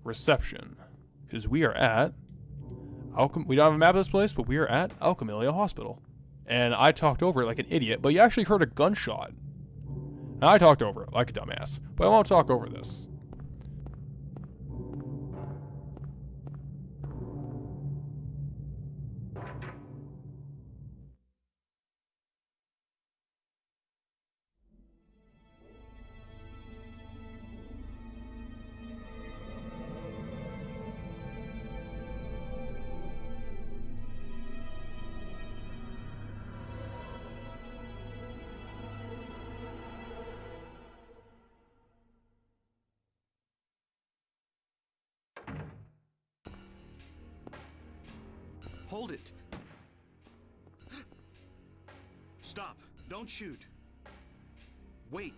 reception. Because we are at we don't have a map of this place, but we are at Alchemilla Hospital. And I talked over it like an idiot, but you actually heard a gunshot. And I talked over it like a dumbass, but I won't talk over this. Hold it! Stop! Don't shoot! Wait!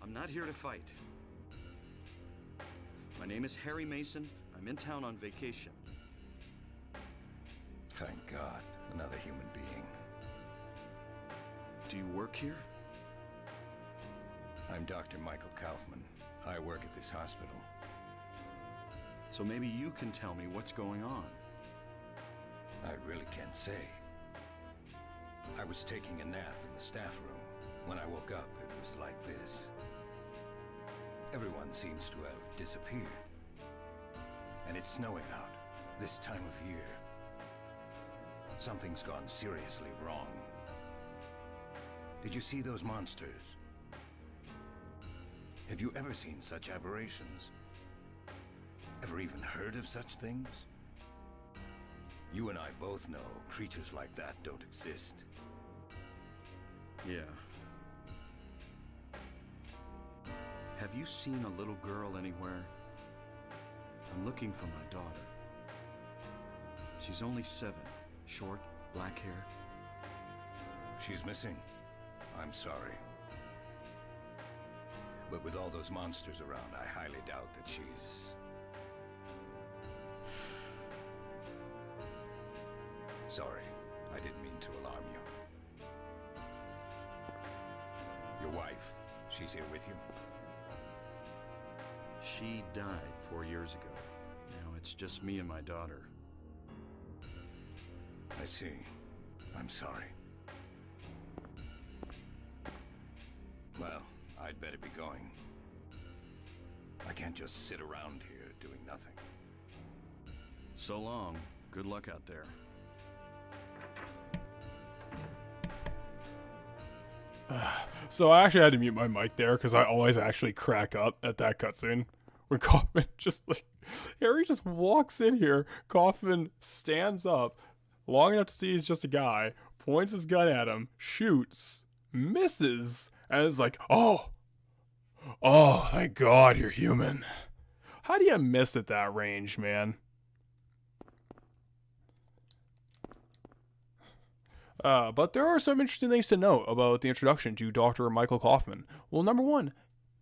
I'm not here to fight. My name is Harry Mason. I'm in town on vacation. Thank God, another human being. Do you work here? I'm Dr. Michael Kaufmann. I work at this hospital. So maybe you can tell me what's going on. I really can't say. I was taking a nap in the staff room. When I woke up, it was like this. Everyone seems to have disappeared. And it's snowing out, this time of year. Something's gone seriously wrong. Did you see those monsters? Have you ever seen such aberrations? Ever even heard of such things? You and I both know creatures like that don't exist. Yeah. Have you seen a little girl anywhere? I'm looking for my daughter. She's only 7. Short, black hair. She's missing. I'm sorry. But with all those monsters around, I highly doubt that she's... Sorry, I didn't mean to alarm you. Your wife, she's here with you? She died 4 years ago. Now it's just me and my daughter. I see. I'm sorry. Well, I'd better be going. I can't just sit around here doing nothing. So long. Good luck out there. So I actually had to mute my mic there because I always actually crack up at that cutscene when Kaufmann just like Harry just walks in here. Kaufmann stands up long enough to see he's just a guy, points his gun at him, shoots, misses, and is like, "Oh, thank God you're human." How do you miss at that range, man? But there are some interesting things to note about the introduction to Dr. Michael Kaufmann. Well, number one,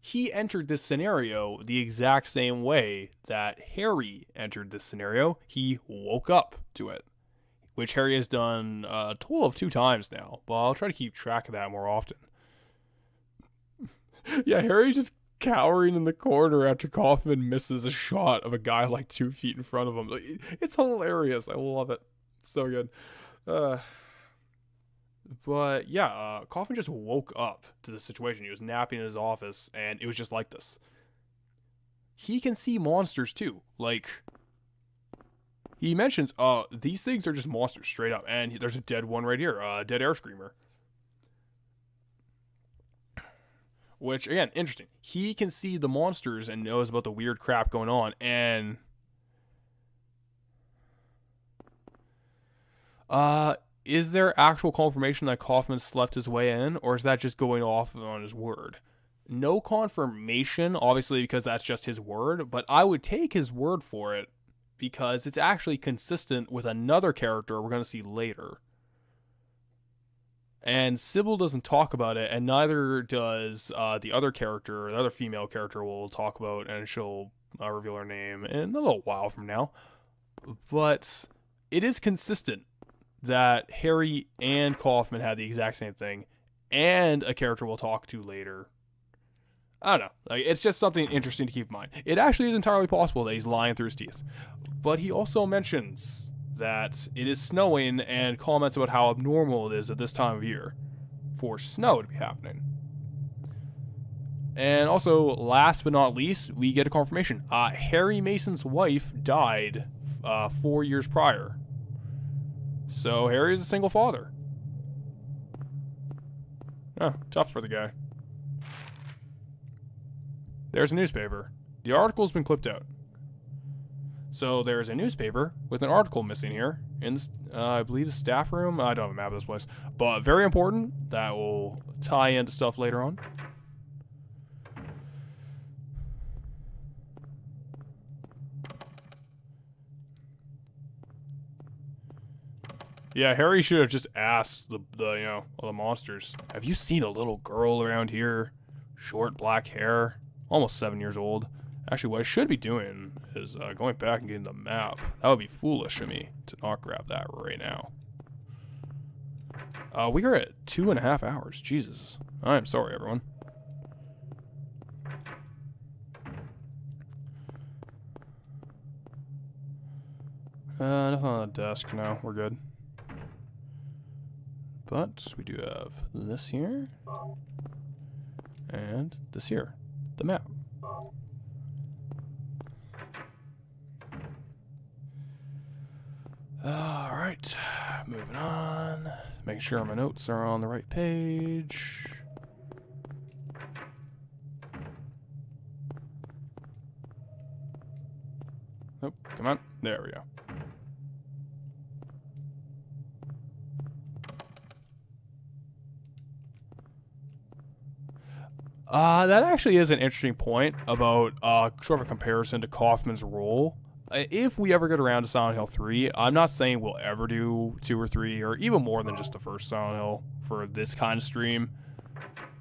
he entered this scenario the exact same way that Harry entered this scenario. He woke up to it, which Harry has done a total of 2 times now. But I'll try to keep track of that more often. Yeah, Harry just cowering in the corner after Kaufmann misses a shot of a guy like 2 feet in front of him. It's hilarious. I love it. It's so good. But yeah, Kaufmann just woke up to the situation. He was napping in his office, and it was just like this. He can see monsters too. Like, he mentions, these things are just monsters straight up. And there's a dead one right here, a dead air screamer. Which, again, interesting. He can see the monsters and knows about the weird crap going on. And is there actual confirmation that Kaufmann slept his way in, or is that just going off on his word? No confirmation, obviously, because that's just his word, but I would take his word for it because it's actually consistent with another character we're going to see later. And Sybil doesn't talk about it, and neither does the other character, the other female character we'll talk about, and she'll reveal her name in a little while from now. But it is consistent that Harry and Kaufmann had the exact same thing, and a character we'll talk to later. I don't know. Like, it's just something interesting to keep in mind. It actually is entirely possible that he's lying through his teeth. But he also mentions that it is snowing and comments about how abnormal it is at this time of year for snow to be happening. And also, last but not least, we get a confirmation. Harry Mason's wife died 4 years prior. So Harry is a single father. Oh, tough for the guy. There's a newspaper. The article's been clipped out. So there's a newspaper with an article missing here in, I believe, the staff room. I don't have a map of this place. But very important. That will tie into stuff later on. Yeah, Harry should have just asked the monsters, have you seen a little girl around here? Short black hair, almost 7 years old. Actually, what I should be doing is going back and getting the map. That would be foolish of me to not grab that right now. We are at 2.5 hours. Jesus. I am sorry, everyone. Nothing on the desk. No, we're good. But we do have this here. And this here. The map. Alright. Moving on. Making sure my notes are on the right page. Nope. Come on. There we go. That actually is an interesting point about sort of a comparison to Kaufmann's role. If we ever get around to Silent Hill 3, I'm not saying we'll ever do 2 or 3 or even more than just the first Silent Hill for this kind of stream.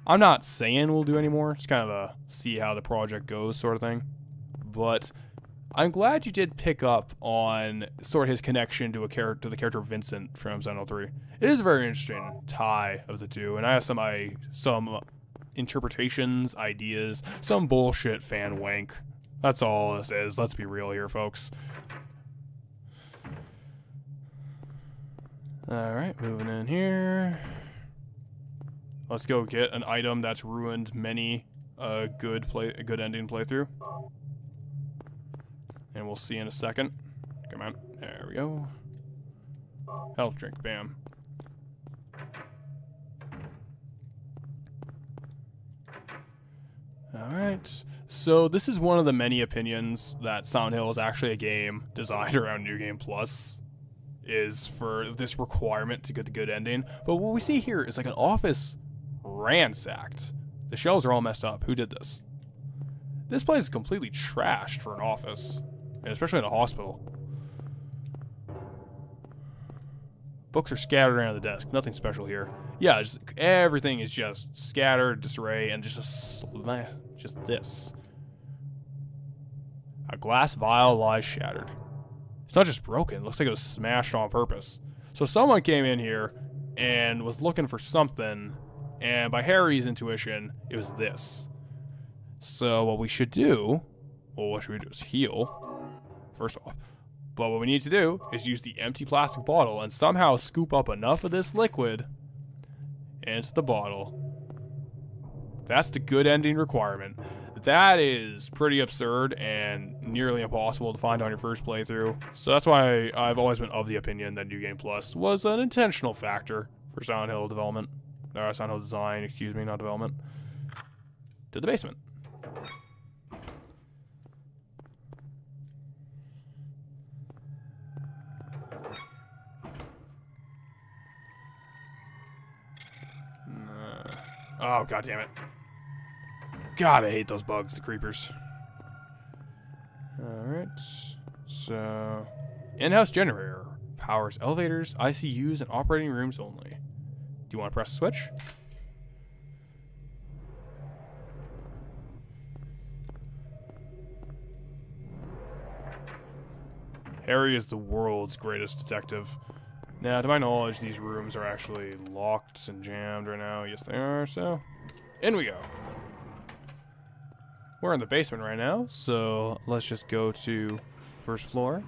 I'm not saying we'll do any more, just kind of a see how the project goes sort of thing. But I'm glad you did pick up on sort of his connection to the character Vincent from Silent Hill 3. It is a very interesting tie of the two, and I have some interpretations, ideas, some bullshit fan wank. That's all this is. Let's be real here, folks. Alright, moving in here. Let's go get an item that's ruined many a good ending playthrough. And we'll see in a second. Come on. There we go. Health drink. Bam. Alright, so this is one of the many opinions that Silent Hill is actually a game designed around New Game Plus, is for this requirement to get the good ending. But what we see here is like an office ransacked. The shelves are all messed up. Who did this? This place is completely trashed for an office, and especially in a hospital. Books are scattered around the desk. Nothing special here. Yeah, just, everything is just scattered, disarray, and just this. A glass vial lies shattered. It's not just broken. It looks like it was smashed on purpose. So someone came in here and was looking for something, and by Harry's intuition, it was this. So what we should do, well, what should we do is heal, first off. But what we need to do is use the empty plastic bottle and somehow scoop up enough of this liquid into the bottle. That's the good ending requirement. That is pretty absurd and nearly impossible to find on your first playthrough. So that's why I've always been of the opinion that New Game Plus was an intentional factor for Silent Hill development. Silent Hill design, excuse me, not development. To the basement. Oh, god damn it. God, I hate those bugs, the creepers. Alright. So, in-house generator powers elevators, ICUs, and operating rooms only. Do you want to press the switch? Harry is the world's greatest detective. Now, to my knowledge, these rooms are actually locked and jammed right now. Yes, they are, so in we go. We're in the basement right now, so let's just go to first floor.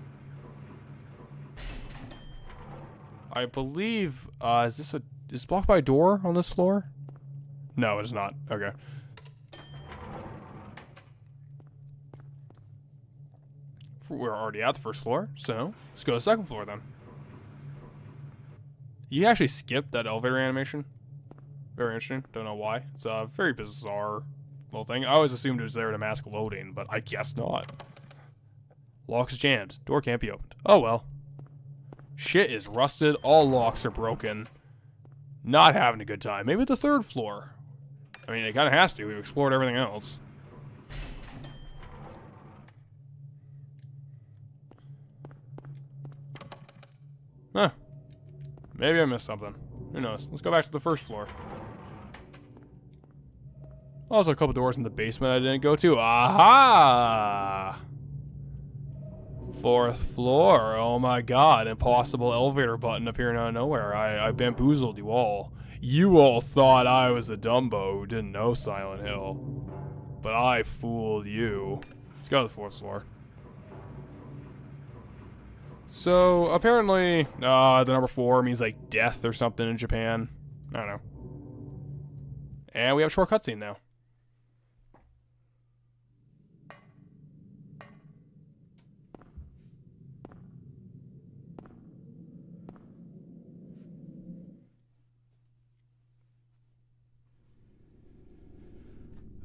I believe, is it blocked by a door on this floor? No, it is not. Okay. We're already at the first floor, so let's go to the second floor then. You actually skipped that elevator animation. Very interesting. Don't know why. It's a very bizarre little thing. I always assumed it was there to mask loading, but I guess not. Lock's jammed. Door can't be opened. Oh well. Shit is rusted. All locks are broken. Not having a good time. Maybe the third floor. I mean, it kind of has to. We've explored everything else. Huh. Maybe I missed something. Who knows? Let's go back to the first floor. Also, a couple doors in the basement I didn't go to. Aha! Fourth floor. Oh my god. Impossible elevator button appearing out of nowhere. I bamboozled you all. You all thought I was a Dumbo who didn't know Silent Hill. But I fooled you. Let's go to the fourth floor. So, apparently, the number 4 means, like, death or something in Japan. I don't know. And we have a short cutscene now.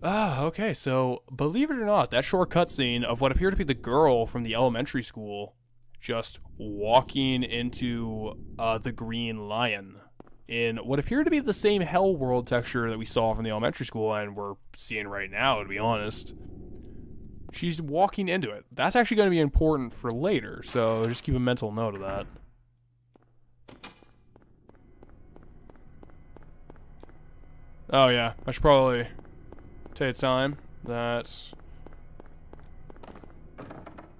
Okay, so, believe it or not, that short cutscene of what appeared to be the girl from the elementary school just walking into the Green Lion in what appeared to be the same Hell World texture that we saw from the elementary school and we're seeing right now, to be honest. She's walking into it. That's actually going to be important for later, so just keep a mental note of that. Oh yeah, I should probably take time. That's...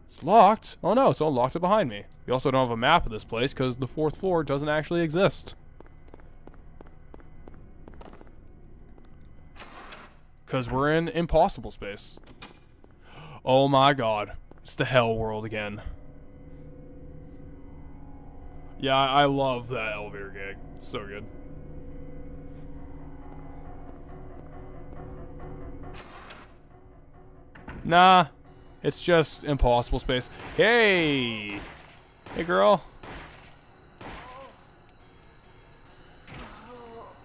It's locked. Oh no, someone locked it behind me. We also don't have a map of this place because the fourth floor doesn't actually exist. Because we're in impossible space. Oh my god. It's the Hell World again. Yeah, I love that elevator gag. It's so good. Nah. It's just impossible space. Hey! Hey, girl.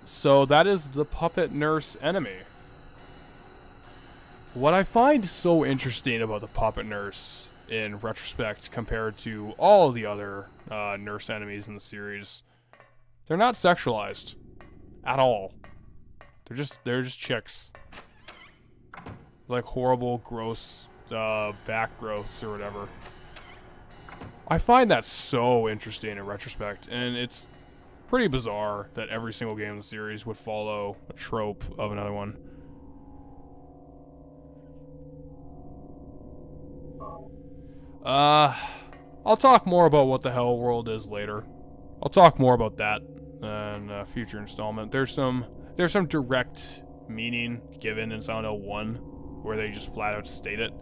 So that is the puppet nurse enemy. What I find so interesting about the puppet nurse, in retrospect, compared to all the other nurse enemies in the series, they're not sexualized. At all. They're just chicks. Like horrible, gross... back growths or whatever. I find that so interesting in retrospect, and it's pretty bizarre that every single game in the series would follow a trope of another one. I'll talk more about what the Hell World is later. I'll talk more about that in a future installment. There's some direct meaning given in Silent Hill 1 where they just flat out state it.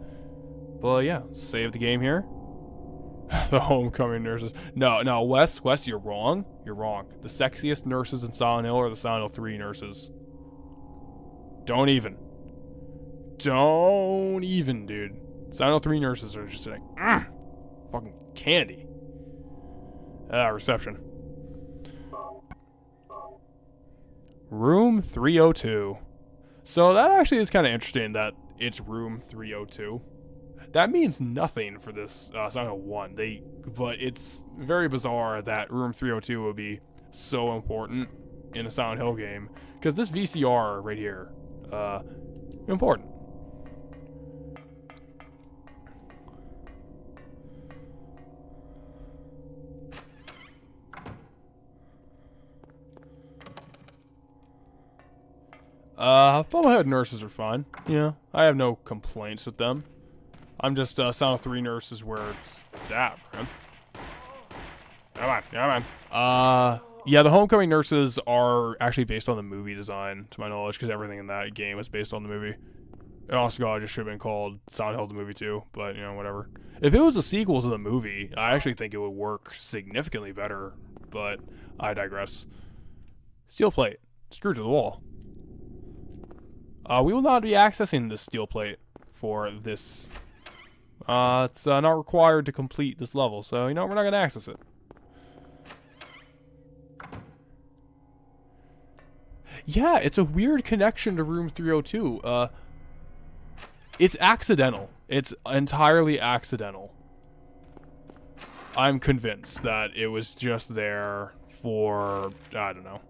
But yeah, save the game here. The homecoming nurses. No, Wes, you're wrong. You're wrong. The sexiest nurses in Silent Hill are the Silent Hill 3 nurses. Don't even, dude. Silent Hill 3 nurses are just like, fucking candy. Reception. Room 302. So that actually is kind of interesting that it's room 302. That means nothing for this Silent Hill 1. But it's very bizarre that room 302 would be so important in a Silent Hill game. Because this VCR right here, important. Bubblehead nurses are fine. Yeah, I have no complaints with them. I'm just, Silent Hill 3 nurses where it's at, man. Come on. Yeah, the homecoming nurses are actually based on the movie design, to my knowledge, because everything in that game is based on the movie. And also, God, it just should have been called Silent Hill the movie too. But you know, whatever. If it was a sequel to the movie, I actually think it would work significantly better. But I digress. Steel plate. Screwed to the wall. We will not be accessing this steel plate for this. It's not required to complete this level, so you know we're not gonna access it. Yeah, it's a weird connection to room 302. It's accidental. It's entirely accidental. I'm convinced that it was just there for, I don't know.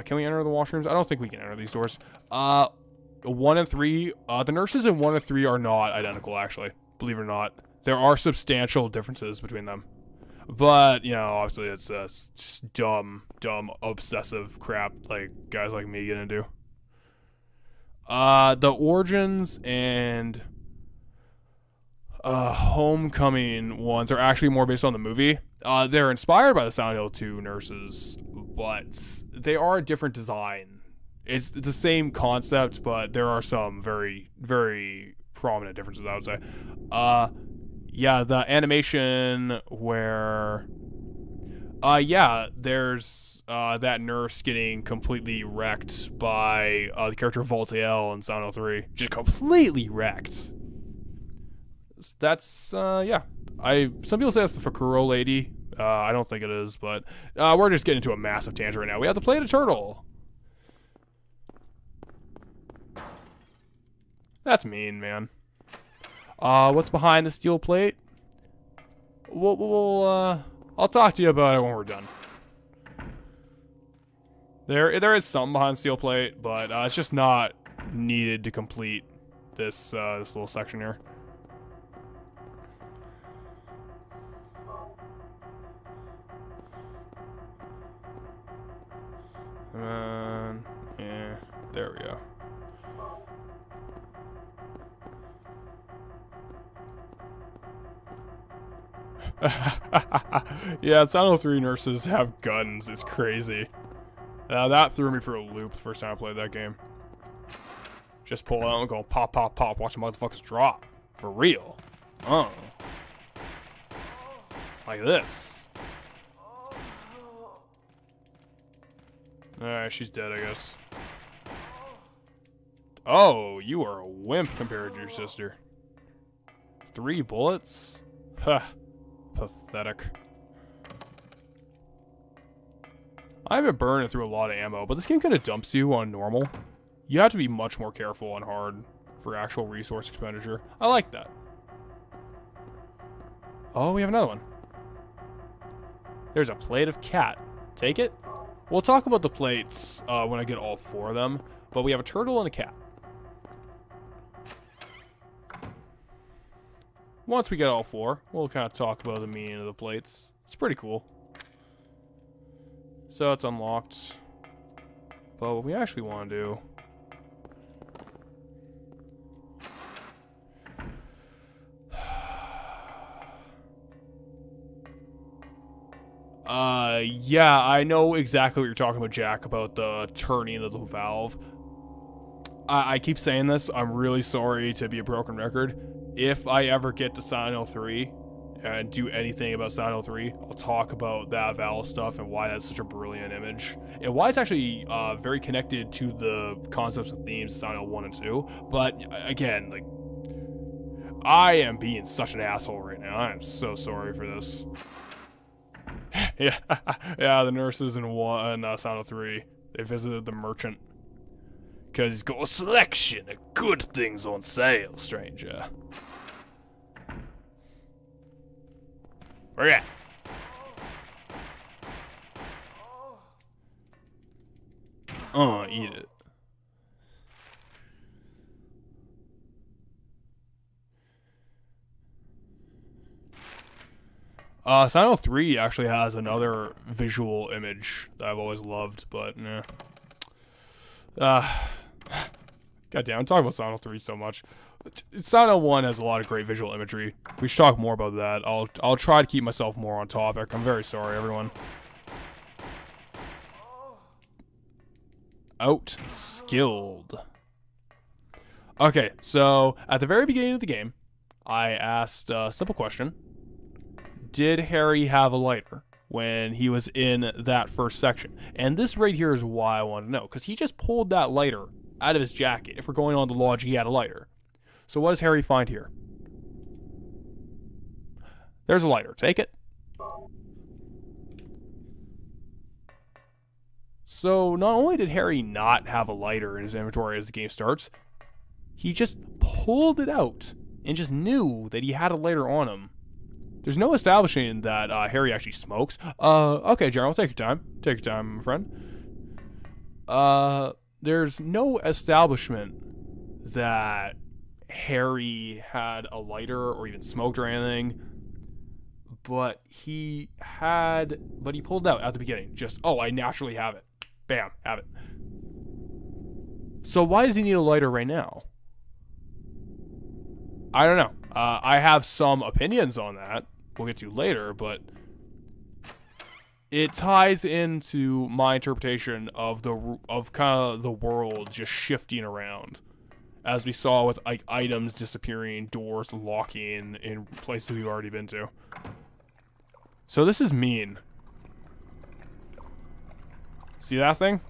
Can we enter the washrooms? I don't think we can enter these doors. 1 and 3, the nurses in 1 and 3 are not identical, actually. Believe it or not. There are substantial differences between them. But, you know, obviously it's just dumb, obsessive crap like guys like me get into. The Origins and Homecoming ones are actually more based on the movie. They're inspired by the Silent Hill 2 nurses, but they are a different design. It's the same concept, but there are some very, very prominent differences, I would say. Yeah, the animation where... yeah, there's that nurse getting completely wrecked by the character Voltaire in Silent Hill 3. Just completely wrecked. That's, yeah. Some people say that's the Fakuro lady. I don't think it is, but we're just getting into a massive tangent right now. We have to play the turtle. That's mean, man. What's behind the steel plate? I'll talk to you about it when we're done. There is something behind the steel plate, but it's just not needed to complete this this little section here. Yeah, there we go. Yeah, Silent Hill 3 nurses have guns. It's crazy. That threw me for a loop the first time I played that game. Just pull out and go pop, pop, pop. Watch the motherfuckers drop. For real. Like this. Alright, she's dead, I guess. Oh, you are a wimp compared to your sister. 3 bullets? Huh. Pathetic. I haven't burned through a lot of ammo, but this game kind of dumps you on normal. You have to be much more careful on hard for actual resource expenditure. I like that. Oh, we have another one. There's a plate of cat. Take it? We'll talk about the plates when I get all 4 of them, but we have a turtle and a cat. Once we get all 4, we'll kind of talk about the meaning of the plates. It's pretty cool. So it's unlocked. But what we actually want to do... yeah, I know exactly what you're talking about, Jack, about the turning of the valve. I keep saying this. I'm really sorry to be a broken record. If I ever get to Silent Hill 3 and do anything about Silent Hill 3, I'll talk about that valve stuff and why that's such a brilliant image. And why it's actually very connected to the concepts and themes of Silent Hill 1 and 2. But, again, like, I am being such an asshole right now. I am so sorry for this. Yeah, yeah, the nurses in Silent Hill 3, they visited the merchant. Because he's got a selection of good things on sale, stranger. Where you at? Eat it. Silent Hill 3 actually has another visual image that I've always loved, but, nah. Goddamn, I'm talking about Silent Hill 3 so much. Silent Hill 1 has a lot of great visual imagery. We should talk more about that. I'll try to keep myself more on topic. I'm very sorry, everyone. Outskilled. Okay, so at the very beginning of the game, I asked a simple question. Did Harry have a lighter when he was in that first section? And this right here is why I want to know, because he just pulled that lighter out of his jacket. If we're going on the logic, he had a lighter. So what does Harry find here? There's a lighter. Take it. So not only did Harry not have a lighter in his inventory as the game starts, he just pulled it out and just knew that he had a lighter on him. There's no establishing that Harry actually smokes. Okay, General, take your time. Take your time, my friend. There's no establishment that Harry had a lighter or even smoked or anything. But he pulled it out at the beginning. Just, oh, I naturally have it. Bam, have it. So why does he need a lighter right now? I don't know. I have some opinions on that. We'll get to later, but it ties into my interpretation of kind of the world just shifting around, as we saw with like items disappearing, doors locking in places we've already been to. So this is mean. See that thing?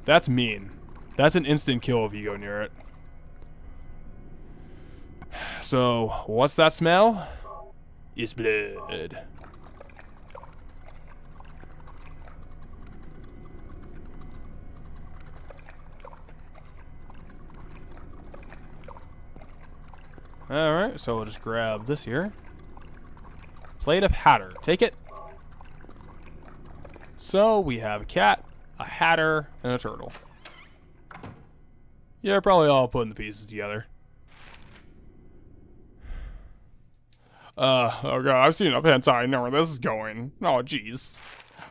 That's mean. That's an instant kill if you go near it. So, what's that smell? It's blood. Alright, so we'll just grab this here. Plate of Hatter. Take it. So, we have a cat, a hatter, and a turtle. Yeah, probably all putting the pieces together. Oh god, I've seen enough hentai, I know where this is going. Oh jeez.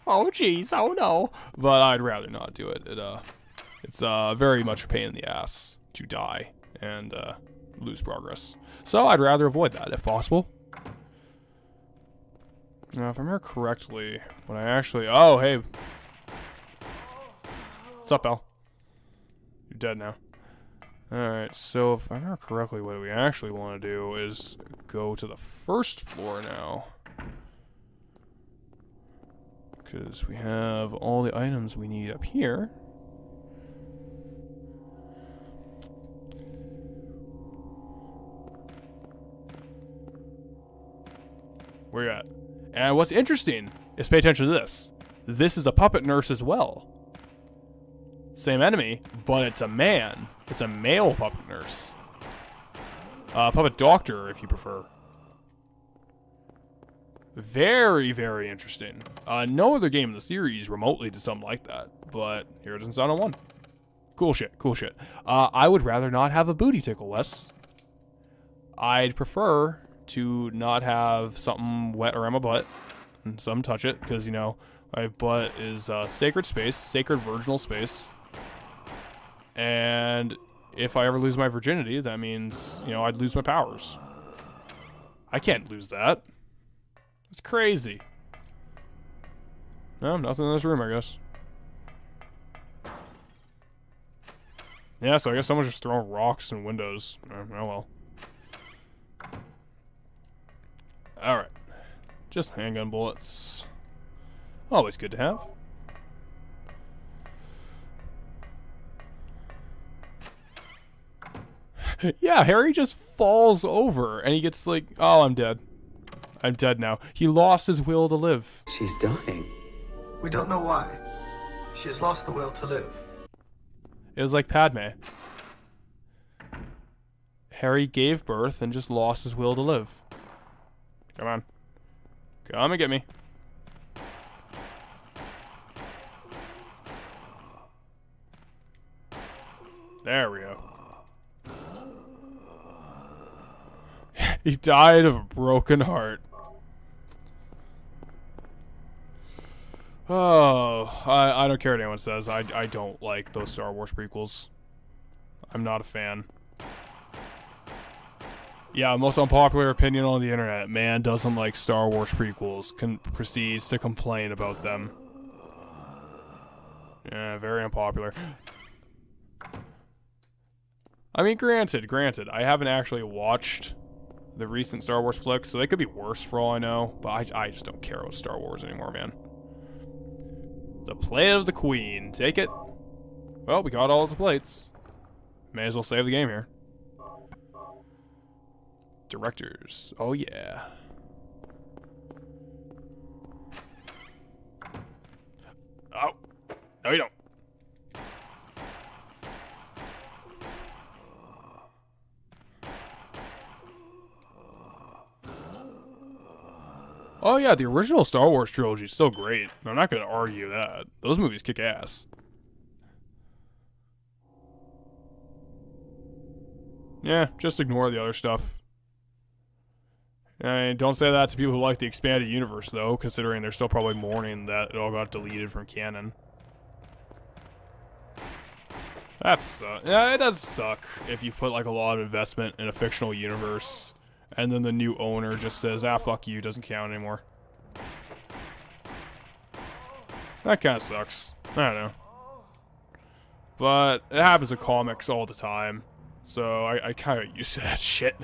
Oh jeez, oh no. But I'd rather not do it. It's very much a pain in the ass to die and lose progress. So I'd rather avoid that if possible. Now, if I remember correctly, when I actually... Oh, hey. What's up, Al? You're dead now. Alright, so if I remember correctly, what we actually want to do is go to the first floor now. Because we have all the items we need up here. Where you at? And what's interesting is pay attention to this. This is a puppet nurse as well. Same enemy, but it's a man. It's a male puppet nurse. Puppet doctor, if you prefer. Very, very interesting. No other game in the series remotely did something like that, but here it is in Son of 1. Cool shit, cool shit. I would rather not have a booty tickle, Wes. I'd prefer to not have something wet around my butt and some touch it, because, you know, my butt is sacred space, sacred virginal space. And if I ever lose my virginity, that means, you know, I'd lose my powers. I can't lose that. It's crazy. No, nothing in this room, I guess. Yeah, so I guess someone's just throwing rocks and windows. Oh well. Alright. Just handgun bullets. Always good to have. Yeah, Harry just falls over and he gets like, oh, I'm dead. I'm dead now. He lost his will to live. She's dying. We don't know why. She has lost the will to live. It was like Padme. Harry gave birth and just lost his will to live. Come on. Come and get me. There we go. He died of a broken heart. Oh, I don't care what anyone says. I don't like those Star Wars prequels. I'm not a fan. Yeah, most unpopular opinion on the internet. Man doesn't like Star Wars prequels. Proceeds to complain about them. Yeah, very unpopular. I mean, granted, I haven't actually watched the recent Star Wars flicks, so they could be worse for all I know, but I just don't care about Star Wars anymore, man. The plate of the Queen. Take it. Well, we got all of the plates. May as well save the game here. Directors. Oh, yeah. Oh. No, you don't. Oh yeah, the original Star Wars trilogy is still great. I'm not going to argue that. Those movies kick ass. Yeah, just ignore the other stuff. And don't say that to people who like the expanded universe, though, considering they're still probably mourning that it all got deleted from canon. That's yeah, it does suck if you've put like a lot of investment in a fictional universe, and then the new owner just says, "Ah, fuck you, doesn't count anymore." That kind of sucks. I don't know, but it happens in comics all the time, so I kind of used to that shit.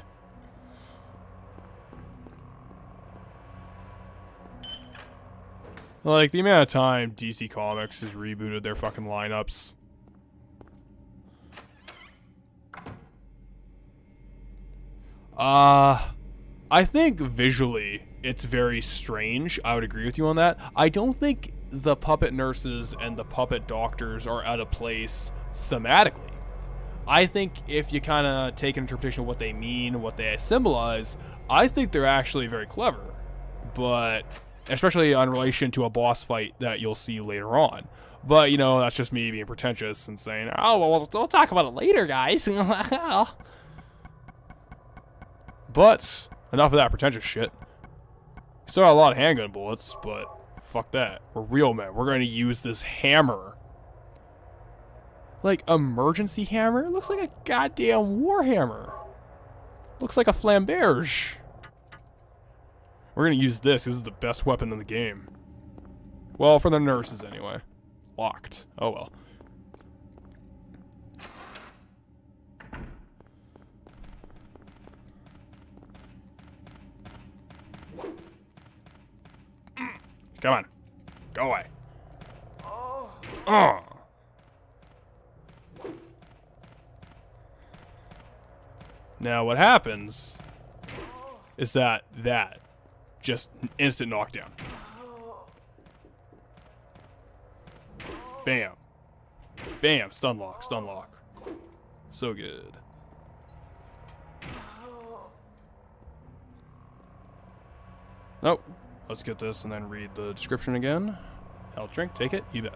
Like, the amount of time DC Comics has rebooted their fucking lineups. I think visually it's very strange. I would agree with you on that. I don't think the puppet nurses and the puppet doctors are out of place thematically. I think if you kind of take an interpretation of what they mean, what they symbolize, I think they're actually very clever. But especially in relation to a boss fight that you'll see later on. But, you know, that's just me being pretentious and saying, oh, well, we'll talk about it later, guys. But enough of that pretentious shit. Still got a lot of handgun bullets, but fuck that. We're real men. We're going to use this hammer. Like, emergency hammer? It looks like a goddamn war hammer. Looks like a flamberge. We're going to use this. This is the best weapon in the game. Well, for the nurses anyway. Locked. Oh well. Come on. Go away. Oh. Now what happens is that just instant knockdown. Bam. Bam. Stun lock. Stun lock. So good. Nope. Let's get this and then read the description again. Health drink. Take it. You bet.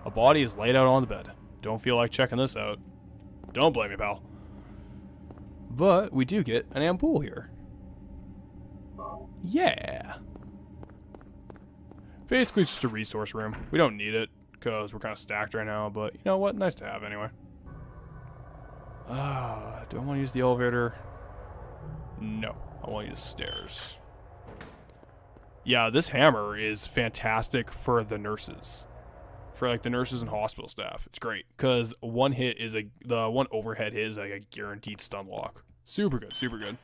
A body is laid out on the bed. Don't feel like checking this out. Don't blame me, pal. But we do get an ampoule here. Yeah. Basically just a resource room. We don't need it because we're kind of stacked right now, but you know what? Nice to have anyway. Do I want to use the elevator? No. I want to use stairs. Yeah, this hammer is fantastic for the nurses. For like the nurses and hospital staff. It's great because one hit is the one overhead hit is like a guaranteed stun lock. Super good, super good.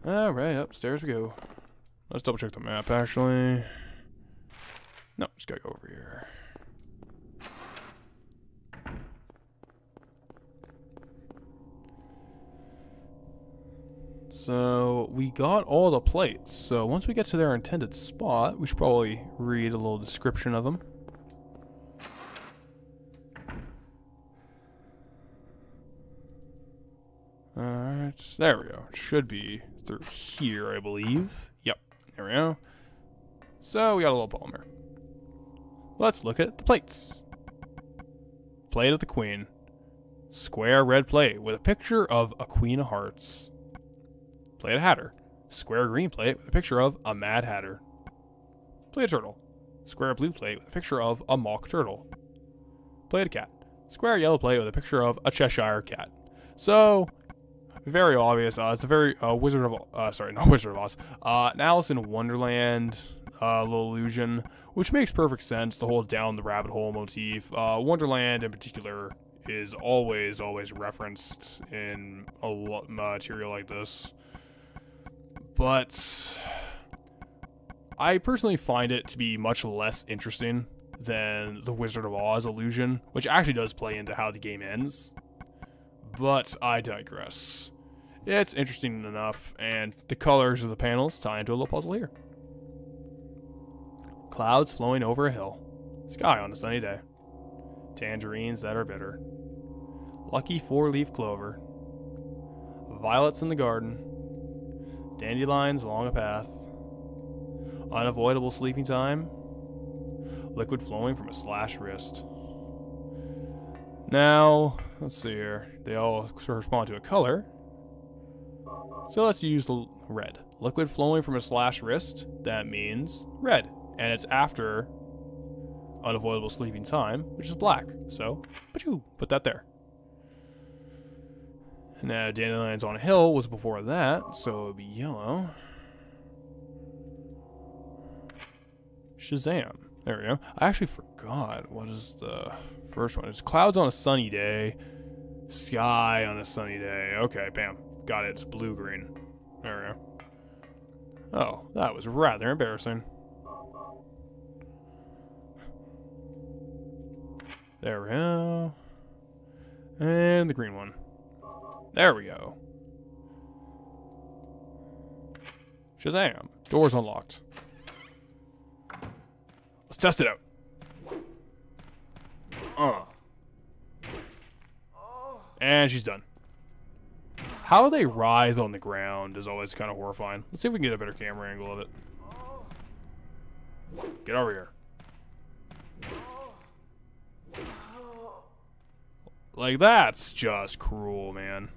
Alright, upstairs we go. Let's double check the map actually. No, just gotta go over here. So we got all the plates. So once we get to their intended spot, we should probably read a little description of them. Alright, there we go. It should be through here, I believe. Yep, there we go. So we got a little poem here. Let's look at the plates. Plate of the Queen. Square red plate with a picture of a Queen of Hearts. Plate of Hatter. Square green plate with a picture of a Mad Hatter. Plate of Turtle. Square blue plate with a picture of a Mock Turtle. Plate of Cat. Square yellow plate with a picture of a Cheshire Cat. So, very obvious. It's a very Wizard of sorry, not Wizard of Oz. An Alice in Wonderland little illusion, which makes perfect sense. The whole down the rabbit hole motif. Wonderland in particular is always referenced in a material like this. But I personally find it to be much less interesting than the Wizard of Oz illusion, which actually does play into how the game ends. But I digress. It's interesting enough, and the colors of the panels tie into a little puzzle here. Clouds flowing over a hill. Sky on a sunny day. Tangerines that are bitter. Lucky four-leaf clover. Violets in the garden. Dandelions along a path. Unavoidable sleeping time. Liquid flowing from a slashed wrist. Now, let's see here. They all correspond to a color. So let's use the red. Liquid flowing from a slashed wrist. That means red. And it's after unavoidable sleeping time, which is black. So, put that there. Now, dandelions on a hill was before that, so it would be yellow. Shazam. There we go. I actually forgot what is the first one. It's clouds on a sunny day. Sky on a sunny day. Okay, bam. Got it. It's blue-green. There we go. Oh, that was rather embarrassing. There we go. And the green one. There we go. Shazam. Door's unlocked. Let's test it out. And she's done. How they writhe on the ground is always kind of horrifying. Let's see if we can get a better camera angle of it. Get over here. Like, that's just cruel, man.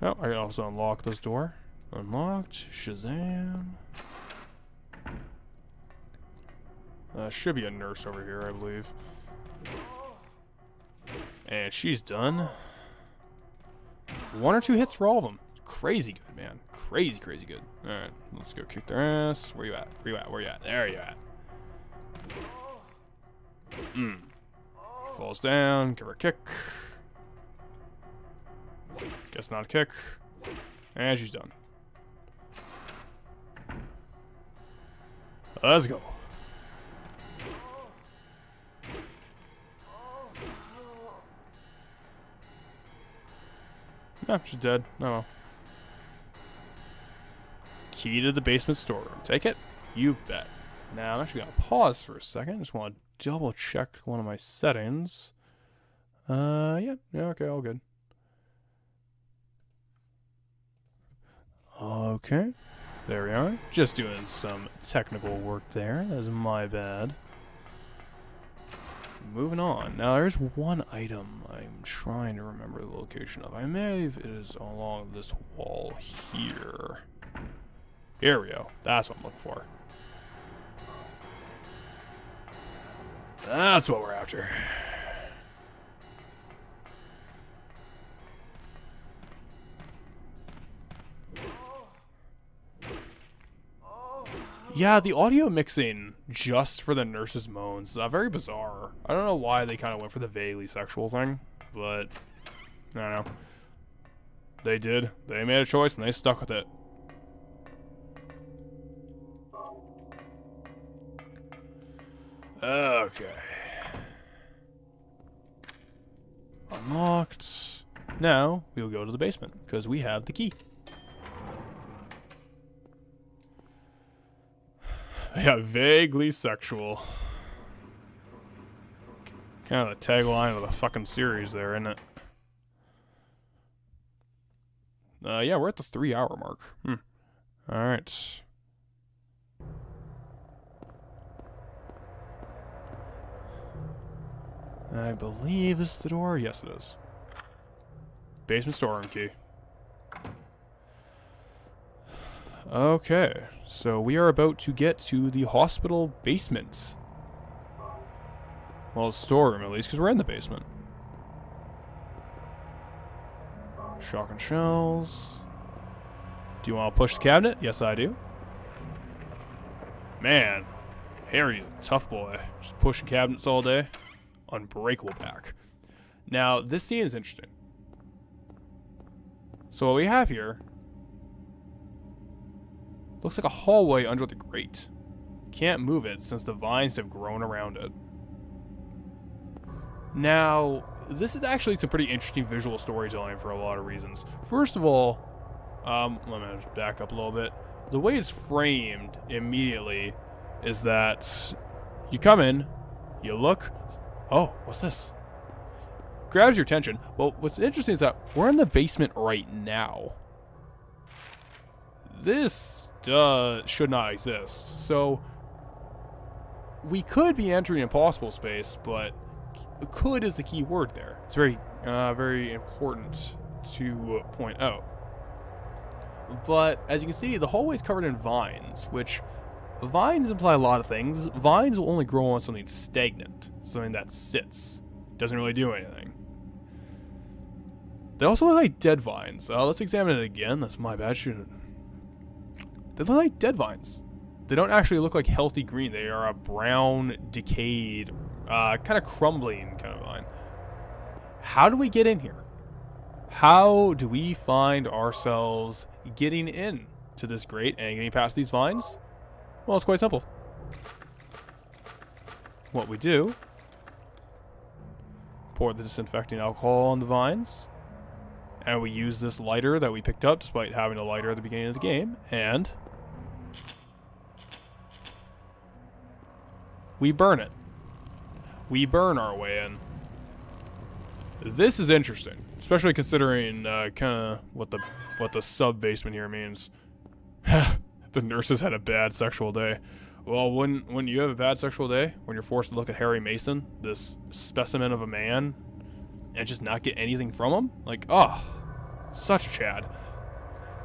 Oh, I can also unlock this door. Unlocked. Shazam. Should be a nurse over here, I believe. And she's done. 1 or 2 hits for all of them. Crazy good, man. Crazy good. Alright, let's go kick their ass. Where you at? Where you at? Where you at? There you at. Falls down. Give her a kick. Guess not a kick. And she's done. Let's go. No, she's dead. Oh well. Key to the basement storeroom. Take it? You bet. Now, I'm actually going to pause for a second. Just want to double check one of my settings. Yeah, okay, all good. Okay. There we are. Just doing some technical work there. That was my bad. Moving on. Now, there's one item I'm trying to remember the location of. I may have, it is along this wall here. Here we go. That's what I'm looking for. That's what we're after. Yeah, the audio mixing just for the nurse's moans is very bizarre. I don't know why they kind of went for the vaguely sexual thing, but I don't know. They did. They made a choice and they stuck with it. Okay. Unlocked. Now, we'll go to the basement, because we have the key. Yeah, vaguely sexual. Kind of the tagline of the fucking series there, isn't it? Yeah, we're at the 3-hour mark. Alright. I believe this is the door. Yes, it is. Basement storeroom key. Okay, so we are about to get to the hospital basement. Well, storeroom at least, because we're in the basement. Shotgun shells. Do you want to push the cabinet? Yes, I do. Man, Harry's a tough boy. Just pushing cabinets all day. Unbreakable back. Now, this scene is interesting. So what we have here looks like a hallway under the grate. Can't move it since the vines have grown around it. Now, this is actually some pretty interesting visual storytelling for a lot of reasons. First of all, let me just back up a little bit. The way it's framed immediately is that you come in, you look, oh, what's this? Grabs your attention. Well, what's interesting is that we're in the basement right now. This should not exist. So we could be entering impossible space, but could is the key word there. It's very, very important to point out. But as you can see, the hallway is covered in vines, which vines imply a lot of things. Vines will only grow on something stagnant, something that sits, doesn't really do anything. They also look like dead vines. Let's examine it again. That's my bad. They look like dead vines. They don't actually look like healthy green. They are a brown, decayed, kind of crumbling kind of vine. How do we get in here? How do we find ourselves getting in to this grate and getting past these vines? Well, it's quite simple. What we do, pour the disinfecting alcohol on the vines, and we use this lighter that we picked up despite having a lighter at the beginning of the game, and we burn it. We burn our way in. This is interesting, especially considering kind of what the sub-basement here means. The nurses had a bad sexual day. Well, when you have a bad sexual day, when you're forced to look at Harry Mason, this specimen of a man, and just not get anything from him, like, oh, such a Chad.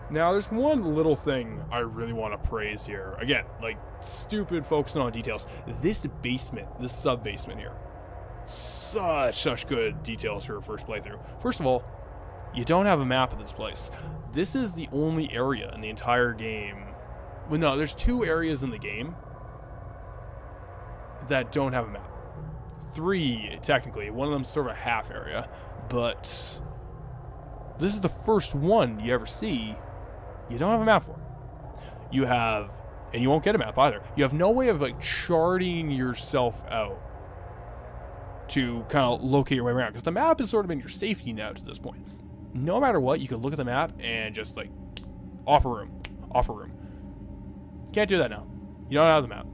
Now, there's one little thing I really want to praise here. Again, like, stupid focusing on details. This basement, this sub-basement here, such good details for a first playthrough. First of all, you don't have a map of this place. This is the only area in the entire game. Well, no, there's 2 areas in the game that don't have a map. 3, technically. One of them's sort of a half area. But this is the first one you ever see you don't have a map for. You have, and you won't get a map either, you have no way of like charting yourself out to kind of locate your way around, because the map has sort of been your safety net to this point. No matter what, you can look at the map and just like off a room. Can't do that now. You don't have the map.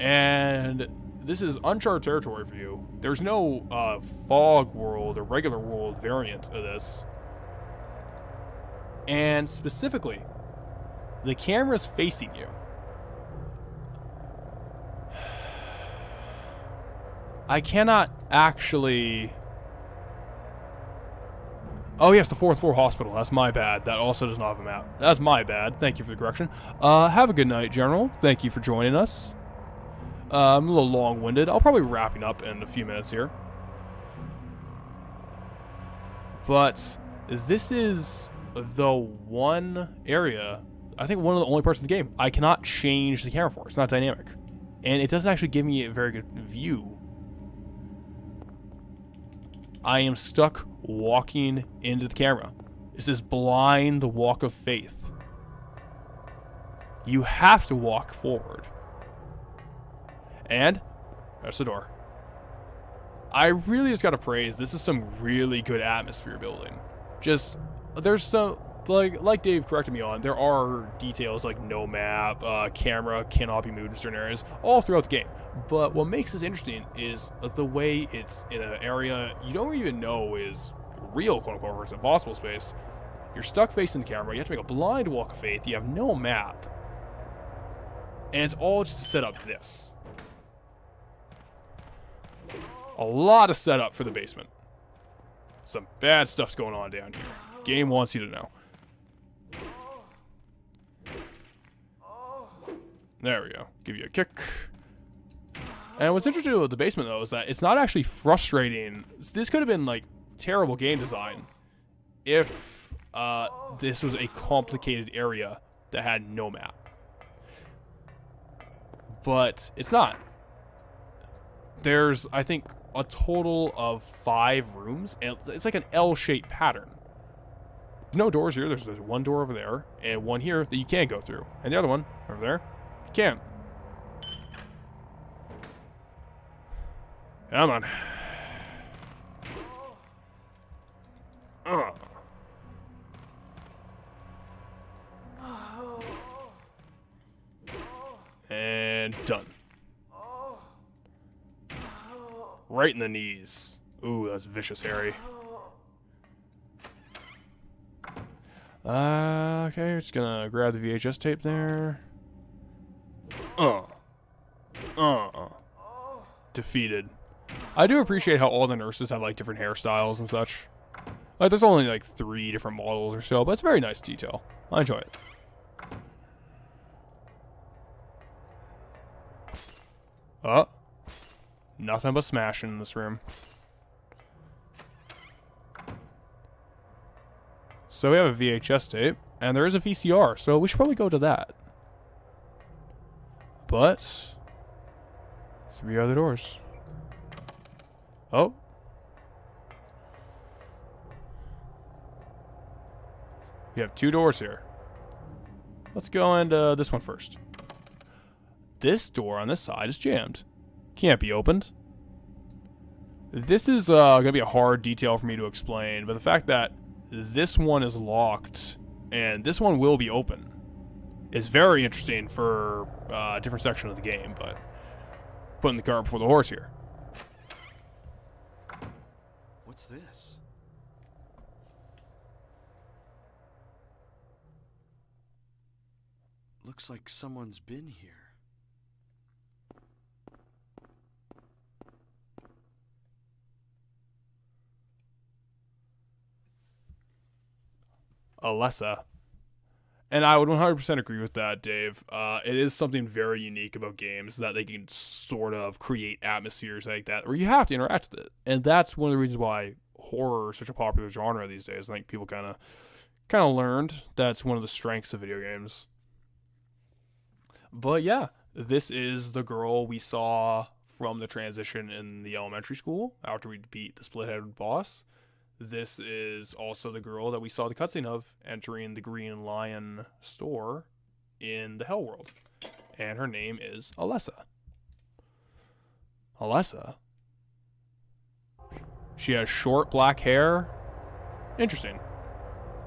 And this is uncharted territory for you. There's no fog world or regular world variant of this. And specifically, the camera's facing you. I cannot actually... Oh yes, the 4th floor hospital. That's my bad. That also does not have a map. That's my bad. Thank you for the correction. Have a good night, General. Thank you for joining us. I'm a little long-winded. I'll probably be wrapping up in a few minutes here. But this is the one area, I think one of the only parts of the game, I cannot change the camera for. It's not dynamic. And it doesn't actually give me a very good view. I am stuck walking into the camera. This is blind walk of faith. You have to walk forward. And there's the door. I really just gotta praise, this is some really good atmosphere building. Just, there's some, like Dave corrected me on, there are details like no map, camera cannot be moved in certain areas, all throughout the game. But what makes this interesting is the way it's in an area you don't even know is real, quote-unquote, or it's impossible space. You're stuck facing the camera, you have to make a blind walk of faith, you have no map. And it's all just to set up this. A lot of setup for the basement. Some bad stuff's going on down here. Game wants you to know. There we go. Give you a kick. And what's interesting with the basement, though, is that it's not actually frustrating. This could have been, like, terrible game design if this was a complicated area that had no map. But it's not. There's, I think, a total of 5 rooms, and it's like an L-shaped pattern. There's no doors here. There's one door over there, and one here that you can't go through. And the other one, over there, you can. Come on. And done. Right in the knees. Ooh, that's vicious, Harry. Okay, just gonna grab the VHS tape there. Defeated. I do appreciate how all the nurses have like different hairstyles and such. Like, there's only like 3 different models or so, but it's very nice detail. I enjoy it. Nothing but smashing in this room. So we have a VHS tape, and there is a VCR, so we should probably go to that. But 3 other doors. Oh. We have 2 doors here. Let's go into this one first. This door on this side is jammed. Can't be opened. This is going to be a hard detail for me to explain, but the fact that this one is locked and this one will be open is very interesting for a different section of the game, but putting the cart before the horse here. What's this? Looks like someone's been here. Alessa. And I would 100% agree with that, Dave. It is something very unique about games that they can sort of create atmospheres like that, where you have to interact with it. And that's one of the reasons why horror is such a popular genre these days. I think people kind of learned that's one of the strengths of video games. But yeah, this is the girl we saw from the transition in the elementary school after we beat the split-headed boss. This is also the girl that we saw the cutscene of entering the Green Lion store in the Hell World. And her name is Alessa. Alessa? She has short black hair. Interesting.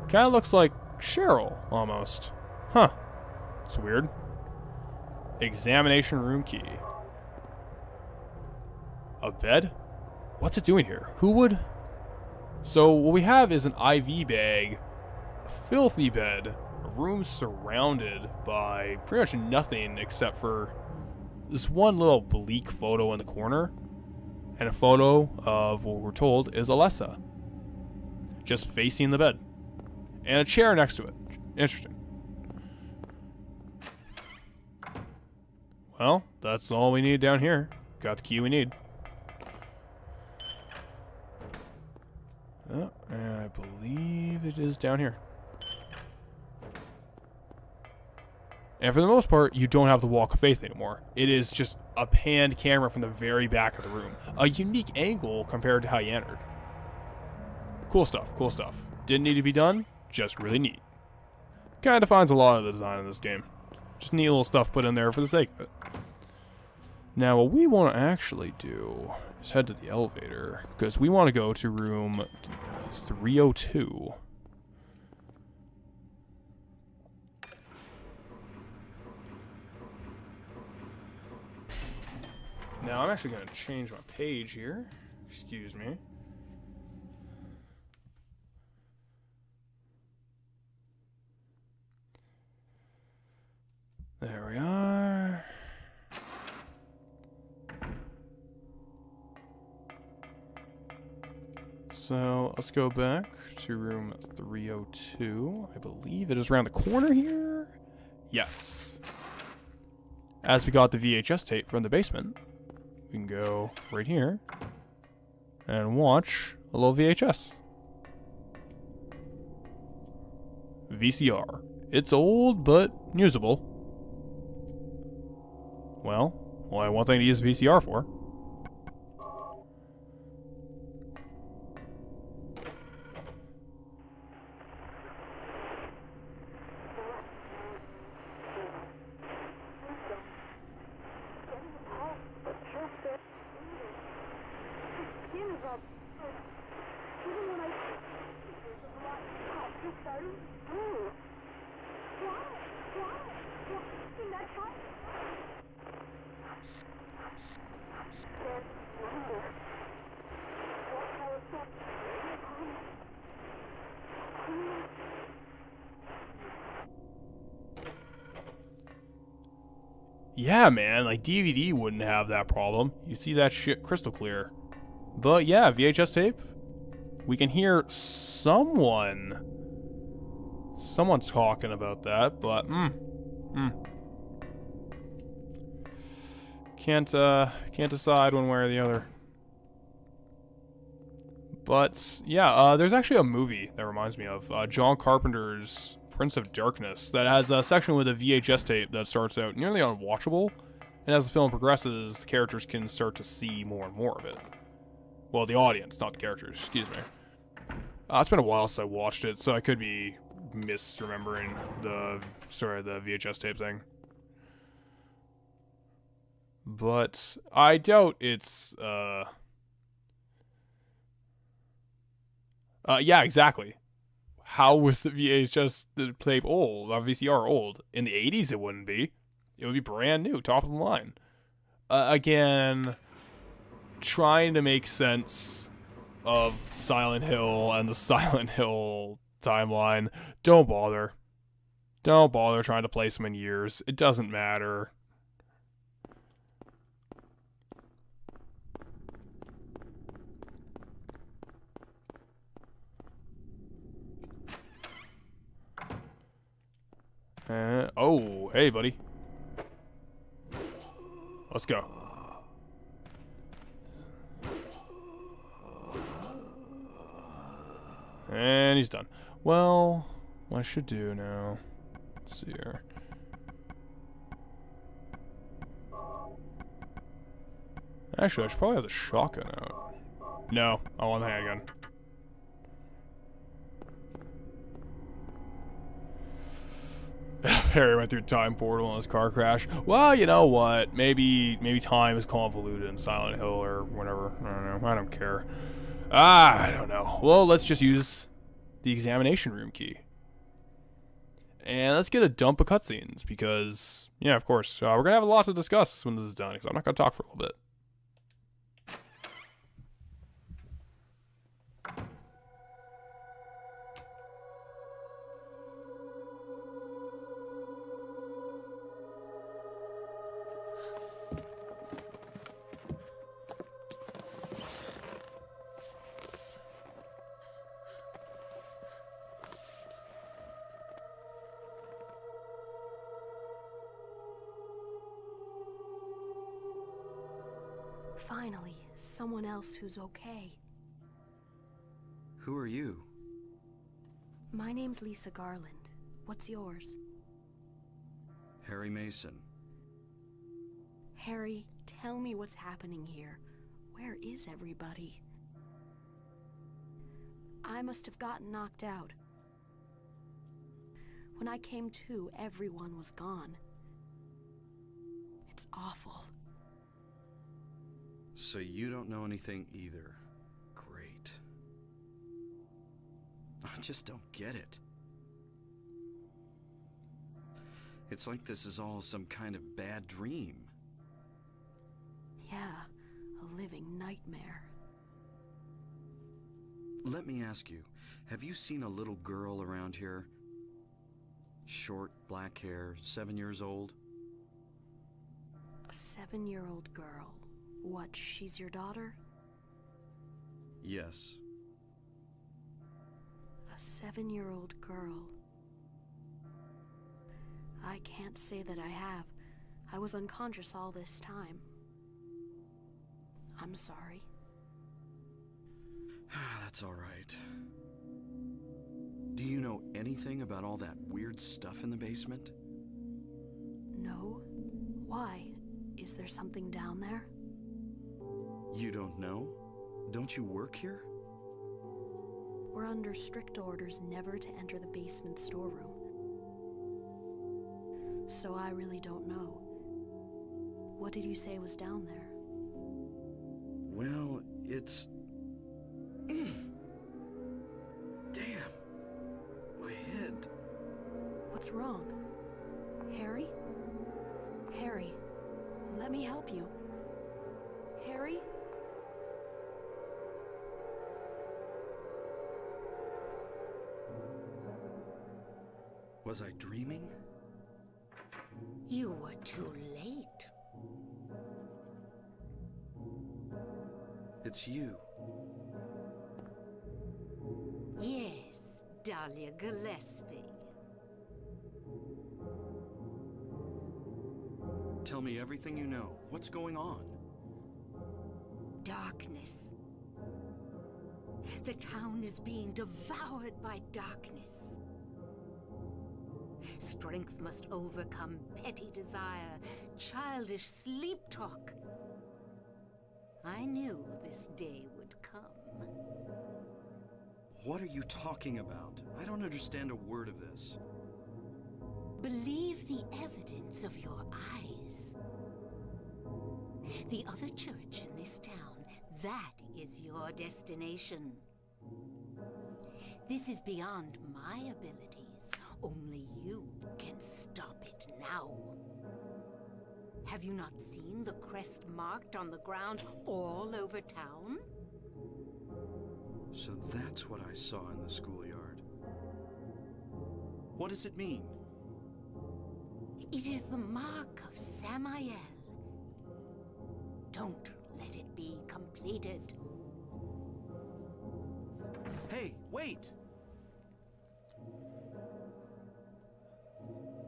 Kind of looks like Cheryl, almost. Huh. It's weird. Examination room key. A bed? What's it doing here? Who would... So what we have is an IV bag, a filthy bed, a room surrounded by pretty much nothing except for this one little bleak photo in the corner, and a photo of what we're told is Alessa, just facing the bed, and a chair next to it. Interesting. Well, that's all we need down here. Got the key we need. And I believe it is down here. And for the most part, you don't have the Walk of Faith anymore. It is just a panned camera from the very back of the room. A unique angle compared to how you entered. Cool stuff, cool stuff. Didn't need to be done, just really neat. Kind of defines a lot of the design of this game. Just neat little stuff put in there for the sake of it. Now, what we want to actually do is head to the elevator, because we want to go to room 302. Now, I'm actually going to change my page here. Excuse me. There we are. So let's go back to room 302. I believe it is around the corner here. Yes. As we got the VHS tape from the basement, we can go right here and watch a little VHS. VCR. It's old, but usable. Well, only one thing to use a VCR for. Yeah, man, like DVD wouldn't have that problem. You see that shit crystal clear. But yeah, VHS tape. We can hear someone talking about that, but can't decide one way or the other. But yeah, there's actually a movie that reminds me of John Carpenter's Prince of Darkness that has a section with a VHS tape that starts out nearly unwatchable, and as the film progresses, the characters can start to see more and more of it. Well, the audience, not the characters, excuse me. It's been a while since I watched it, so I could be misremembering the VHS tape thing. But I doubt it's, yeah, exactly. How was the VHS tape old, VCR old? In the 80s, it wouldn't be. It would be brand new, top of the line. Again, trying to make sense of Silent Hill and the Silent Hill timeline. Don't bother. Don't bother trying to place them in years. It doesn't matter. Oh, hey, buddy. Let's go. And he's done. Well, what I should do now... Let's see here. Actually, I should probably have the shotgun out. No, I want the handgun. Harry went through time portal in his car crash. Well, you know what? Maybe time is convoluted in Silent Hill or whatever. I don't know. I don't care. I don't know. Well, let's just use the examination room key. And let's get a dump of cutscenes because, yeah, of course, we're going to have a lot to discuss when this is done because I'm not going to talk for a little bit. Finally, someone else who's okay. Who are you? My name's Lisa Garland. What's yours? Harry Mason. Harry, tell me what's happening here. Where is everybody? I must have gotten knocked out. When I came to, everyone was gone. It's awful. So you don't know anything either. Great. I just don't get it. It's like this is all some kind of bad dream. Yeah, a living nightmare. Let me ask you, have you seen a little girl around here? Short, black hair, 7 years old? A 7-year-old girl. What, she's your daughter? Yes. A 7-year-old girl. I can't say that I have. I was unconscious all this time. I'm sorry. That's all right. Do you know anything about all that weird stuff in the basement? No. Why? Is there something down there? You don't know? Don't you work here? We're under strict orders never to enter the basement storeroom. So I really don't know. What did you say was down there? Well, it's... Damn. My head. What's wrong? Harry? Harry, let me help you. Harry? Was I dreaming? You were too late. It's you. Yes, Dahlia Gillespie. Tell me everything you know. What's going on? Darkness. The town is being devoured by darkness. Strength must overcome petty desire, childish sleep talk. I knew this day would come. What are you talking about? I don't understand a word of this. Believe the evidence of your eyes. The other church in this town, that is your destination. This is beyond my abilities. Only you can stop it now. Have you not seen the crest marked on the ground all over town? So that's what I saw in the schoolyard. What does it mean? It is the mark of Samael. Don't let it be completed. Hey, wait!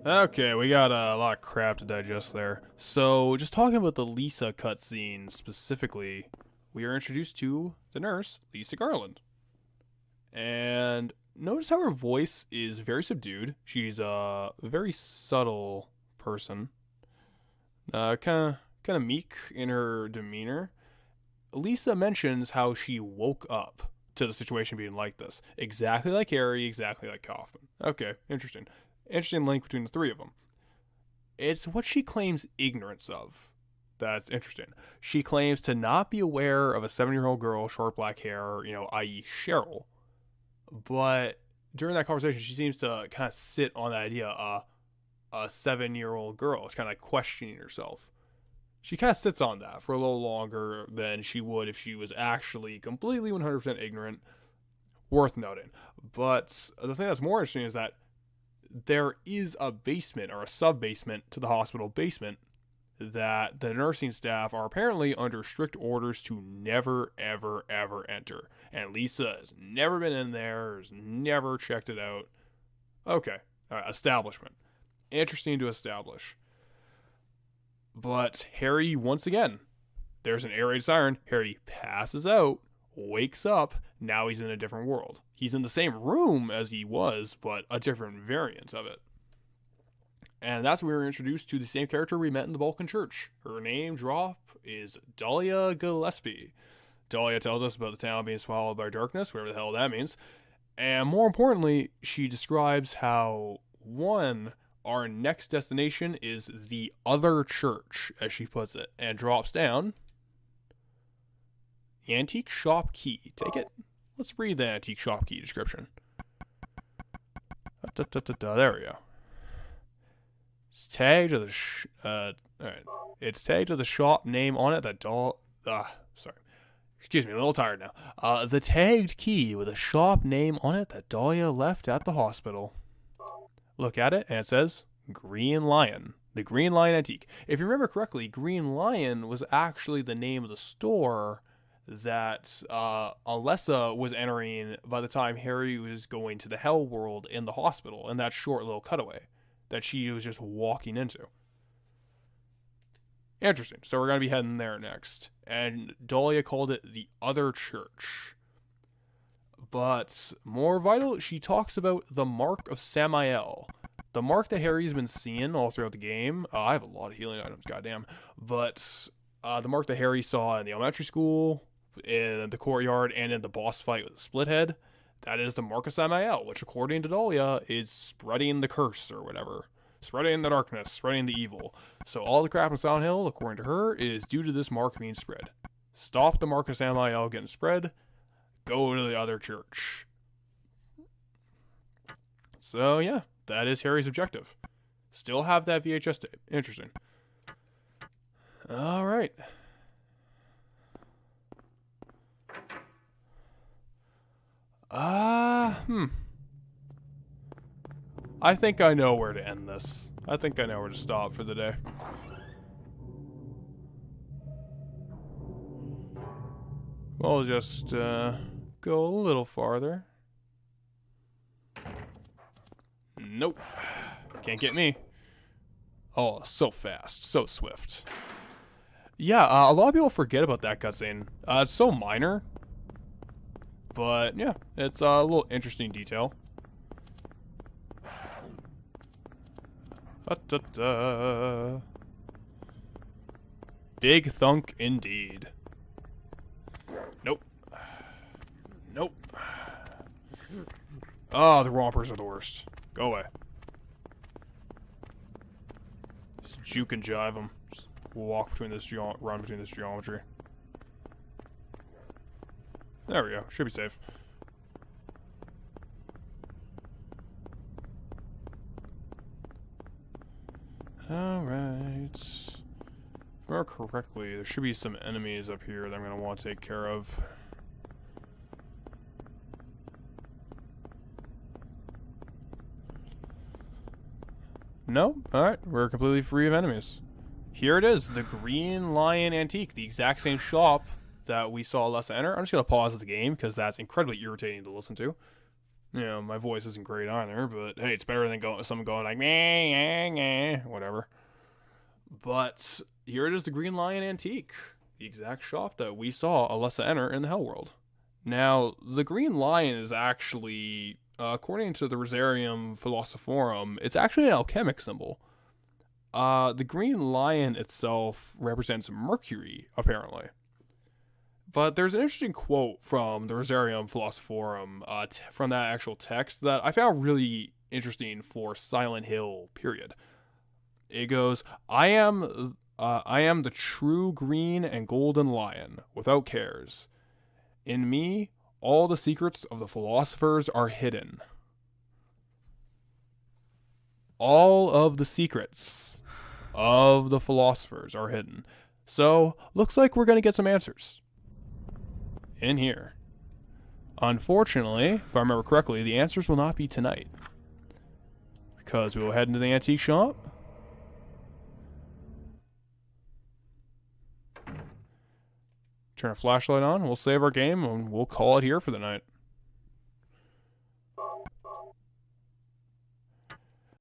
Okay, we got a lot of crap to digest there. So, just talking about the Lisa cutscene specifically, we are introduced to the nurse, Lisa Garland. And notice how her voice is very subdued. She's a very subtle person. Kind of meek in her demeanor. Lisa mentions how she woke up to the situation being like this. Exactly like Harry, exactly like Kaufmann. Okay, interesting. Interesting link between the three of them. It's what she claims ignorance of that's interesting. She claims to not be aware of a 7-year-old girl, short black hair, i.e. Cheryl. But during that conversation, she seems to kind of sit on the idea of a 7-year-old girl. She's kind of like questioning herself. She kind of sits on that for a little longer than she would if she was actually completely 100% ignorant. Worth noting. But the thing that's more interesting is that there is a basement or a sub-basement to the hospital basement that the nursing staff are apparently under strict orders to never, ever, ever enter. And Lisa has never been in there, has never checked it out. Okay, establishment. Interesting to establish. But Harry, once again, there's an air raid siren. Harry passes out, wakes up. Now he's in a different world. He's in the same room as he was, but a different variant of it. And that's where we were introduced to the same character we met in the Balkan Church. Her name drop is Dahlia Gillespie. Dahlia tells us about the town being swallowed by darkness, whatever the hell that means. And more importantly, she describes how, one, our next destination is the other church, as she puts it, and drops down antique shop key. Take it. Let's read the antique shop key description. There we go. It's tagged to the alright. It's tagged to the shop name on it. Sorry. Excuse me, I'm a little tired now. The tagged key with a shop name on it that Dahlia left at the hospital. Look at it, and it says Green Lion. The Green Lion Antique. If you remember correctly, Green Lion was actually the name of the store that Alessa was entering by the time Harry was going to the Hell World in the hospital in that short little cutaway that she was just walking into. Interesting. So we're going to be heading there next. And Dahlia called it the other church. But more vital, she talks about the Mark of Samael. The mark that Harry's been seeing all throughout the game. I have a lot of healing items, goddamn. But the mark that Harry saw in the elementary school, in the courtyard, and in the boss fight with the split head, that is the Mark of Samael, which according to Dahlia is spreading the curse or whatever. Spreading the darkness, spreading the evil. So all the crap in Silent Hill, according to her, is due to this mark being spread. Stop the Mark of Samael getting spread. Go to the other church. So yeah, that is Harry's objective. Still have that VHS tape. Interesting. All right. I think I know where to end this. I think I know where to stop for the day. We'll just go a little farther. Nope. Can't get me. Oh, so fast. So swift. Yeah, a lot of people forget about that cutscene. It's so minor. But, yeah, it's a little interesting detail. Big thunk indeed. Nope. Nope. Oh, the rompers are the worst. Go away. Just juke and jive them. Just walk between this run between this geometry. There we go. Should be safe. Alright. If I remember correctly, there should be some enemies up here that I'm going to want to take care of. No? Alright. We're completely free of enemies. Here it is. The Green Lion Antique. The exact same shop that we saw Alessa enter. I'm just going to pause the game because that's incredibly irritating to listen to. You know, my voice isn't great either, but hey, it's better than someone going like, meh, meh, meh, whatever. But here it is, the Green Lion Antique. The exact shop that we saw Alessa enter in the Hell World. Now, the Green Lion is actually, according to the Rosarium Philosophorum, it's actually an alchemic symbol. The Green Lion itself represents Mercury, apparently. But there's an interesting quote from the Rosarium Philosophorum from that actual text that I found really interesting for Silent Hill, period. It goes, I am the true green and golden lion, without cares. In me, all the secrets of the philosophers are hidden. All of the secrets of the philosophers are hidden. So, looks like we're going to get some answers in here. Unfortunately, if I remember correctly, the answers will not be tonight. Because we will head into the antique shop. Turn a flashlight on, we'll save our game, and we'll call it here for the night.